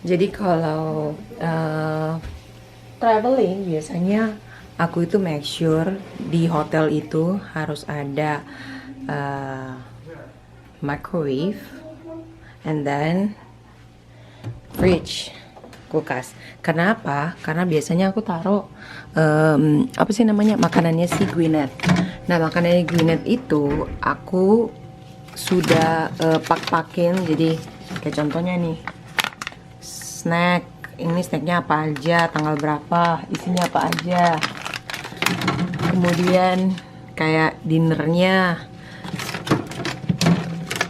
Jadi kalau traveling biasanya aku itu make sure di hotel itu harus ada microwave and then fridge, kulkas. Kenapa? Karena biasanya aku taruh apa sih namanya, makanannya si Gwyneth. Nah, makanannya Gwyneth itu aku sudah pak-pakin. Jadi kayak contohnya nih, snack. Ini snacknya apa aja, tanggal berapa, isinya apa aja. Kemudian kayak dinernya,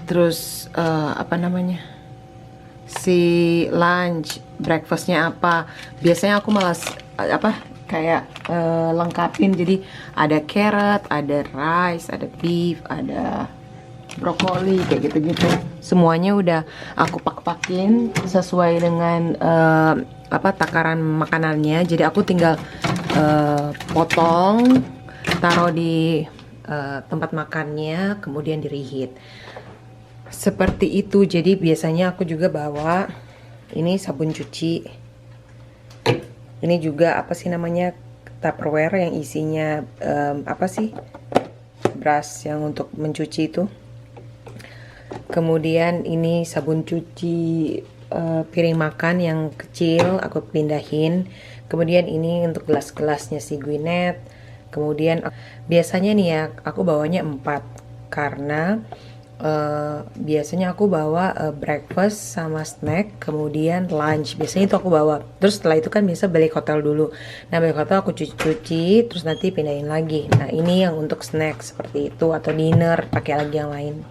terus apa namanya, si lunch, breakfastnya apa. Biasanya aku malas kayak lengkapin. Jadi ada carrot, ada rice, ada beef, ada brokoli, kayak gitu-gitu. Semuanya udah aku pak-pakin sesuai dengan takaran makanannya. Jadi aku tinggal potong, taruh di tempat makannya, kemudian di reheat. Seperti itu. Jadi biasanya aku juga bawa ini sabun cuci. Ini juga apa sih namanya, Tupperware yang isinya brush yang untuk mencuci itu. Kemudian ini sabun cuci piring makan yang kecil aku pindahin. Kemudian ini untuk gelas-gelasnya si Gwyneth. Kemudian biasanya nih ya aku bawanya 4 karena biasanya aku bawa breakfast sama snack, kemudian lunch. Biasanya itu aku bawa. Terus setelah itu kan biasa balik hotel dulu. Nah, balik hotel aku cuci-cuci, terus nanti pindahin lagi. Nah, ini yang untuk snack seperti itu, atau dinner pakai lagi yang lain.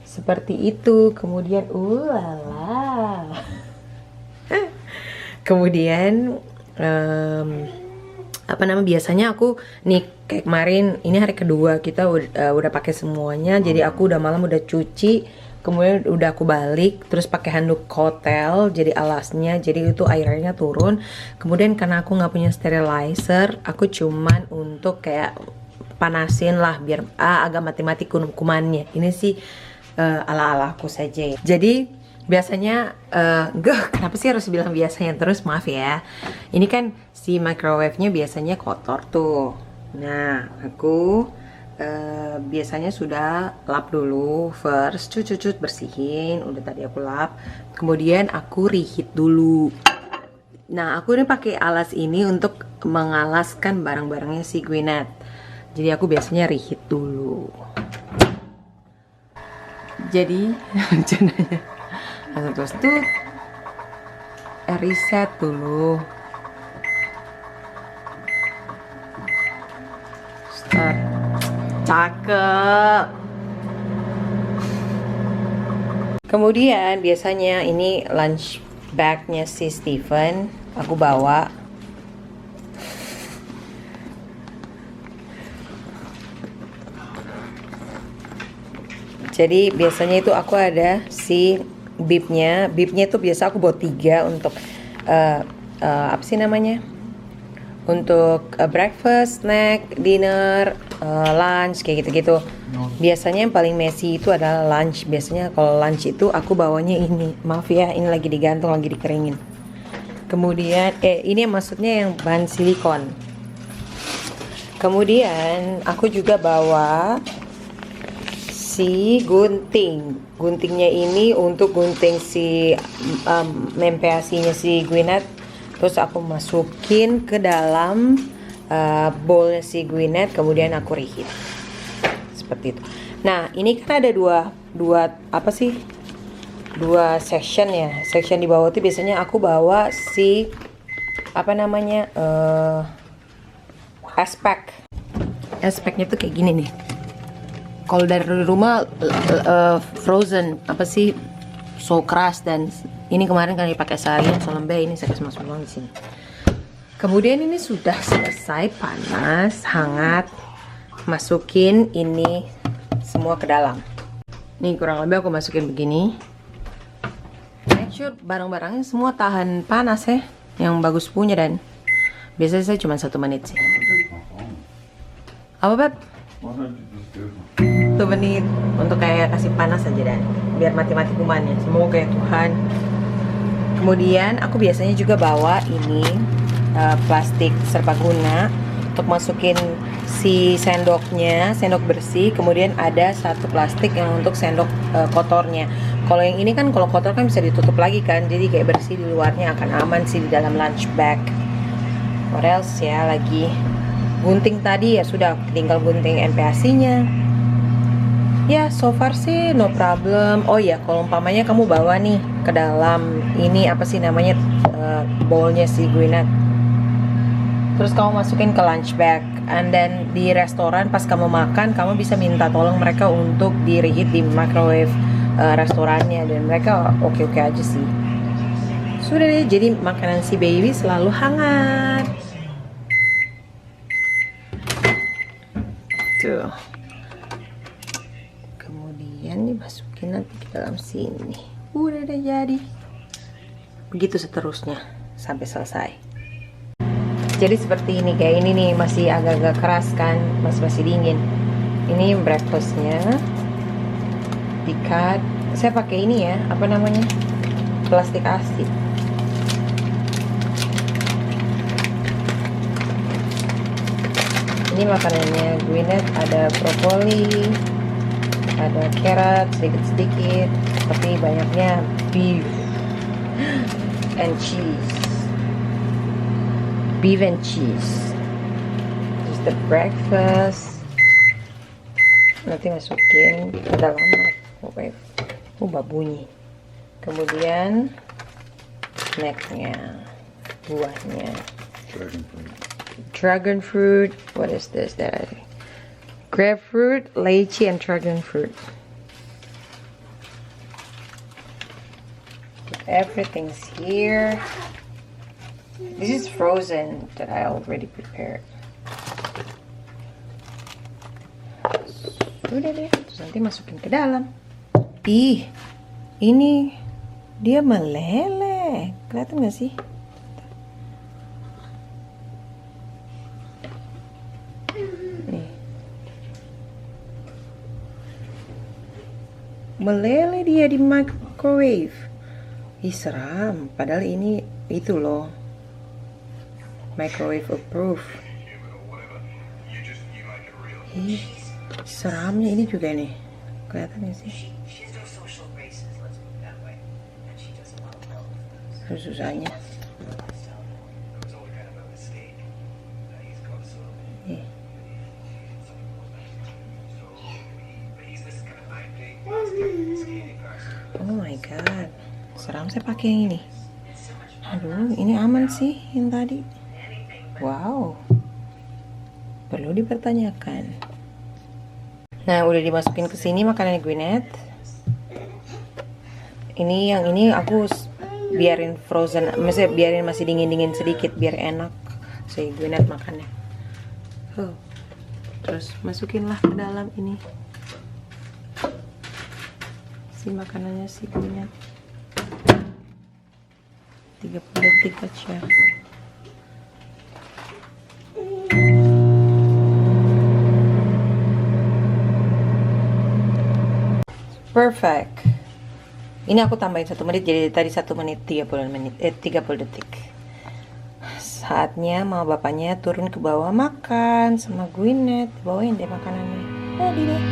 Seperti itu. Kemudian kemudian biasanya aku nih kayak kemarin, ini hari kedua kita udah pakai semuanya. Jadi aku udah malam udah cuci, kemudian udah aku balik, terus pakai handuk hotel jadi alasnya, jadi itu airnya turun. Kemudian karena aku nggak punya sterilizer, aku cuman untuk kayak panasin lah biar agak mati-mati kumannya. Ini sih ala-ala aku saja ya. Jadi biasanya kenapa sih harus bilang biasanya terus, maaf ya. Ini kan si microwave-nya biasanya kotor tuh. Nah, aku biasanya sudah lap dulu first, cucut bersihin, udah tadi aku lap. Kemudian aku reheat dulu. Nah, aku ini pakai alas ini untuk mengalaskan barang-barangnya si Gwyneth. Jadi aku biasanya reheat dulu. Jadi rencananya terus tuh reset dulu, start. Cakep. Kemudian biasanya ini lunch bagnya si Stephen aku bawa. Jadi biasanya itu aku ada si bibnya itu biasa aku bawa 3 untuk apa sih namanya, untuk breakfast, snack, dinner, lunch, kayak gitu-gitu. Biasanya yang paling messy itu adalah lunch. Biasanya kalau lunch itu aku bawanya ini, maaf ya, ini lagi digantung, lagi dikeringin. Kemudian ini maksudnya yang bahan silikon. Kemudian aku juga bawa si guntingnya ini untuk gunting si mempeasinya si Gwyneth. Terus aku masukin ke dalam bowlnya si Gwyneth, kemudian aku reheat seperti itu. Nah, ini kan ada dua section ya. Section di bawah itu biasanya aku bawa si aspeknya tuh kayak gini nih. Kalau dari rumah frozen so keras, dan ini kemarin kan dipakai seharian so lembek, ini saya kasih masuk di sini. Kemudian ini sudah selesai panas, hangat, masukin ini semua ke dalam. Nih kurang lebih aku masukin begini. Make sure barang-barangnya semua tahan panas ya, yang bagus punya, dan biasanya saya cuma 1 menit sih. Apa Beb? 1 menit untuk kayak kasih panas aja dan biar mati-mati kumannya. Semoga ya Tuhan. Kemudian aku biasanya juga bawa ini plastik serbaguna untuk masukin si sendoknya, sendok bersih. Kemudian ada satu plastik yang untuk sendok kotornya. Kalau yang ini kan kalau kotor kan bisa ditutup lagi kan, jadi kayak bersih di luarnya, akan aman sih di dalam lunch bag. What else ya lagi? Gunting tadi ya sudah, tinggal gunting NPAC-nya. Ya, so far sih no problem. Oh ya, kalau umpamanya kamu bawa nih ke dalam ini apa sih namanya bowlnya si Gwyneth, terus kamu masukin ke lunch bag, and then di restoran pas kamu makan, kamu bisa minta tolong mereka untuk di reheat di microwave restorannya, dan mereka oke-oke aja sih. Sudah deh, jadi makanan si baby selalu hangat. Tuh. Kemudian dimasukin nanti ke dalam sini. Udah deh jadi. Begitu seterusnya sampai selesai. Jadi seperti ini, kayak ini nih masih agak-agak keras kan, masih dingin. Ini breakfastnya. Dikat. Saya pakai ini ya, apa namanya? Plastik asid. Ini makanannya Gwyneth, ada brokoli, ada carrot sedikit-sedikit, tapi banyaknya beef and cheese. Beef and cheese. Just the breakfast. Nanti masukin ke dalam microwave. Bunyi. Kemudian snacknya, buahnya. Dragon fruit. What is this? Grapefruit, lychee, and dragon fruit. Everything's here. This is frozen that I already prepared. Sudah deh, terus nanti masukin ke dalam. Ih, ini dia meleleh. Kelihatan gak sih? Nih. Meleleh dia di microwave. Ih, seram. Padahal ini itu loh, microwave approved. Ih, seramnya ini juga nih. Kelihatan gak sih? Susahnya. Oh my god, seram saya pakai yang ini. Aduh, ini aman sih yang tadi. Wow, perlu dipertanyakan. Nah, udah dimasukin ke sini makanan Gwyneth. Yang ini aku biarin frozen, maksudnya biarin masih dingin sedikit biar enak si Gwyneth makannya. Terus masukinlah ke dalam ini si makanannya si Gwyneth. 30 detik aja. Perfect. Ini aku tambahin 1 menit, jadi tadi 1 menit 30 detik. Saatnya mama bapaknya turun ke bawah makan sama Gwyneth. Bawain deh makanannya. Tadi deh.